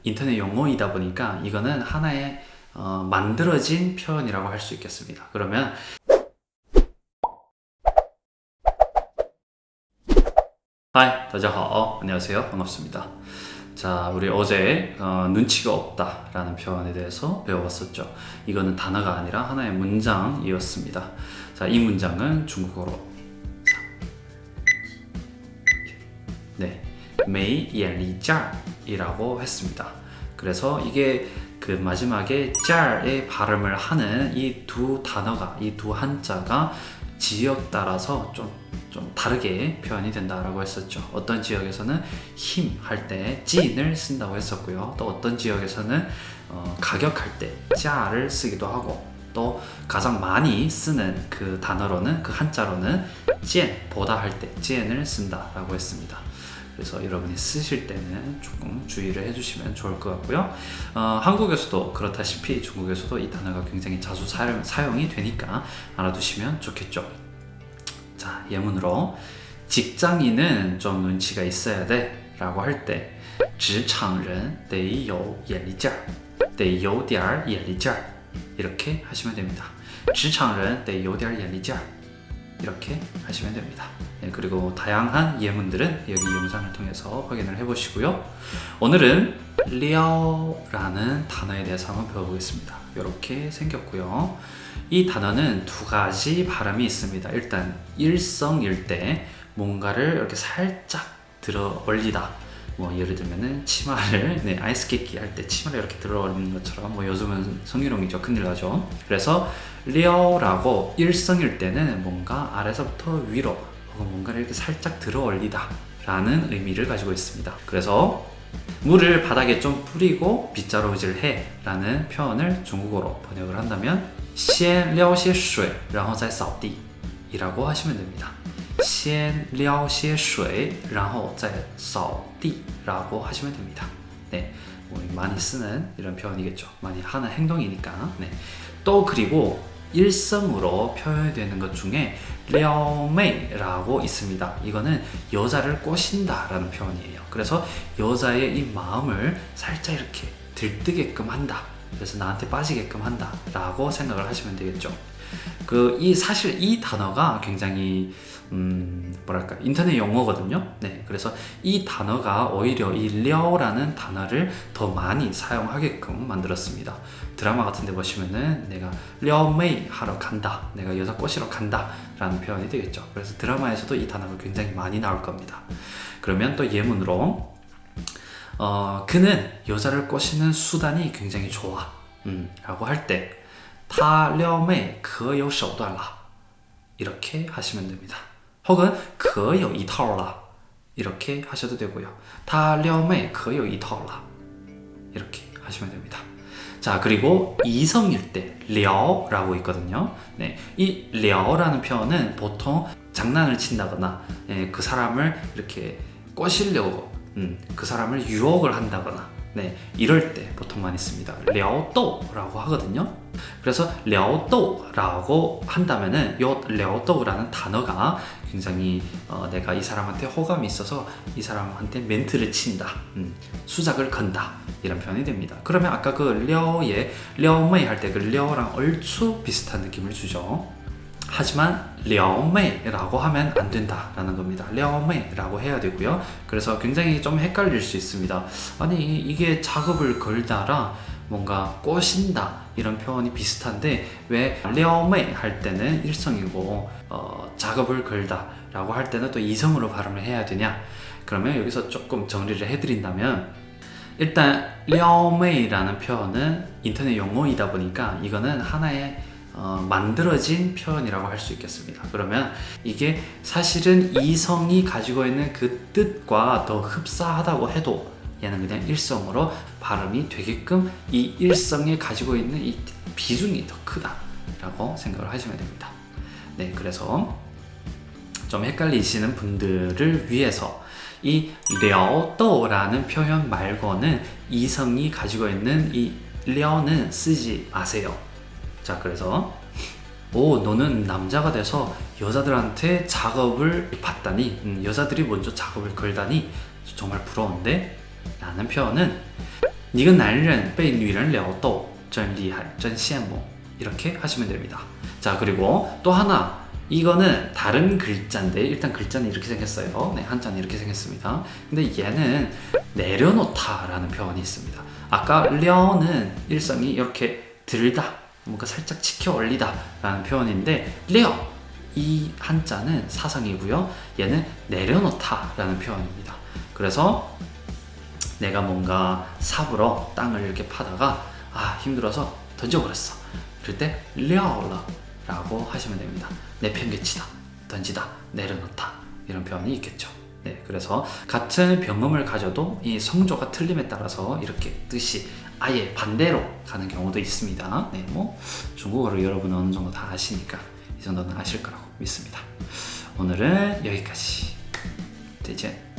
인터넷 용어이다 보니까 이거는 하나의 만들어진 표현이라고 할 수 있겠습니다. 그러면 하이, 大家好. 안녕하세요. 반갑습니다. 자, 우리 어제 눈치가 없다 라는 표현에 대해서 배워봤었죠. 이거는 단어가 아니라 하나의 문장이었습니다. 자, 이 문장은 중국어로 네, 没眼力劲儿이라고 했습니다. 그래서 이게 그 마지막에 劲儿의 발음을 하는 이 두 단어가, 이 두 한자가 지역 따라서 좀 다르게 표현이 된다라고 했었죠. 어떤 지역에서는 힘 할 때 진을 쓴다고 했었고요. 또 어떤 지역에서는 가격할 때 짜를 쓰기도 하고, 또 가장 많이 쓰는 그 단어로는, 그 한자로는 见, 보다 할 때 见을 쓴다라고 했습니다. 그래서 여러분이 쓰실 때는 조금 주의를 해주시면 좋을 것 같고요. 한국에서도 그렇다시피 중국에서도 이 단어가 굉장히 자주 사용이 되니까 알아두시면 좋겠죠. 자, 예문으로 직장인은 좀 눈치가 있어야 돼 라고 할 때 职场人得有眼力劲儿得有点眼力劲儿 이렇게 하시면 됩니다. 职场人得有点眼力劲儿 이렇게 하시면 됩니다. 네, 그리고 다양한 예문들은 여기 영상을 통해서 확인을 해보시고요. 오늘은 려라는 단어에 대해서 한번 배워보겠습니다. 이렇게 생겼고요. 이 단어는 두 가지 발음이 있습니다. 일단 일성일 때 뭔가를 이렇게 살짝 들어 올리다. 뭐 예를 들면은 치마를 아이스케이크 할 때 치마를 이렇게 들어 올리는 것처럼, 뭐 요즘은 성희롱이죠. 큰일 나죠. 그래서 려라고 일성일 때는 뭔가 아래서부터 위로 혹은 뭔가를 이렇게 살짝 들어 올리다 라는 의미를 가지고 있습니다. 그래서 물을 바닥에 좀 뿌리고 빗자루질 해 라는 표현을 중국어로 번역을 한다면 先撩些水然后再扫地 이라고 하시면 됩니다. 先撩些水然后再扫地 라고 하시면 됩니다. 네, 뭐 많이 쓰는 이런 표현이겠죠. 많이 하는 행동이니까. 네. 또 그리고 일성으로 표현되는 것 중에 撩妹라고 있습니다. 이거는 여자를 꼬신다 라는 표현이에요. 그래서 여자의 이 마음을 살짝 이렇게 들뜨게끔 한다, 그래서 나한테 빠지게끔 한다 라고 생각을 하시면 되겠죠. 사실 이 단어가 굉장히 뭐랄까, 인터넷 용어거든요. 네, 그래서 이 단어가 오히려 이 려라는 단어를 더 많이 사용하게끔 만들었습니다. 드라마 같은 데 보시면은 내가 려메이 하러 간다, 내가 여자 꼬시러 간다 라는 표현이 되겠죠. 그래서 드라마에서도 이 단어가 굉장히 많이 나올 겁니다. 그러면 또 예문으로 그는 여자를 꼬시는 수단이 굉장히 좋아 라고 할 때 他撩妹可有手段了 이렇게 하시면 됩니다. 혹은 可有一套了 이렇게 하셔도 되고요. 他撩妹可有一套了 이렇게 하시면 됩니다. 자, 그리고 이성일 때 려라고 있거든요. 네, 이 려라는 표현은 보통 장난을 친다거나 그 사람을 이렇게 꼬시려고 그 사람을 유혹을 한다거나, 네, 이럴 때 보통 많이 씁니다. 撩逗라고 하거든요. 그래서 撩逗라고 한다면은 이 撩逗라는 단어가 굉장히 내가 이 사람한테 호감이 있어서 이 사람한테 멘트를 친다, 수작을 건다, 이런 표현이 됩니다. 그러면 아까 그 려의 려메이 할 때 그 려랑 얼추 비슷한 느낌을 주죠. 하지만 려메이라고 하면 안 된다라는 겁니다. 려메이라고 해야 되고요. 그래서 굉장히 좀 헷갈릴 수 있습니다. 아니, 이게 작업을 걸다라 뭔가 꼬신다 이런 표현이 비슷한데 왜 려메이 할 때는 일성이고 작업을 걸다 라고 할 때는 또 이성으로 발음을 해야 되냐? 그러면 여기서 조금 정리를 해드린다면, 일단 려메이라는 표현은 인터넷 용어이다 보니까 이거는 하나의 만들어진 표현이라고 할 수 있겠습니다. 그러면 이게 사실은 이성이 가지고 있는 그 뜻과 더 흡사하다고 해도 얘는 그냥 일성으로 발음이 되게끔 이 일성에 가지고 있는 이 비중이 더 크다라고 생각을 하시면 됩니다. 네, 그래서 좀 헷갈리시는 분들을 위해서 이 려도라는 표현 말고는 이성이 가지고 있는 이 려는 쓰지 마세요. 자, 그래서 너는 남자가 돼서 여자들한테 작업을 받다니, 여자들이 먼저 작업을 걸다니 정말 부러운데? 라는 표현은 你个男人被女人撩逗真厉害真羡慕 이렇게 하시면 됩니다. 자, 그리고 또 하나 이거는 다른 글자인데 일단 글자는 이렇게 생겼어요. 네, 한자는 이렇게 생겼습니다. 근데 얘는 내려놓다 라는 표현이 있습니다. 아까 려는 일성이 이렇게 들다, 뭔가 살짝 치켜 올리다 라는 표현인데 려, 이 한자는 사성이고요. 얘는 내려놓다 라는 표현입니다. 그래서 내가 뭔가 삽으로 땅을 이렇게 파다가 힘들어서 던져버렸어. 그럴 때 려라 라고 하시면 됩니다. 내팽개치다, 던지다, 내려놓다 이런 표현이 있겠죠. 네, 그래서 같은 병음을 가져도 이 성조가 틀림에 따라서 이렇게 뜻이 아예 반대로 가는 경우도 있습니다. 네, 뭐 중국어를 여러분은 어느 정도 다 아시니까 이 정도는 아실 거라고 믿습니다. 오늘은 여기까지. 再见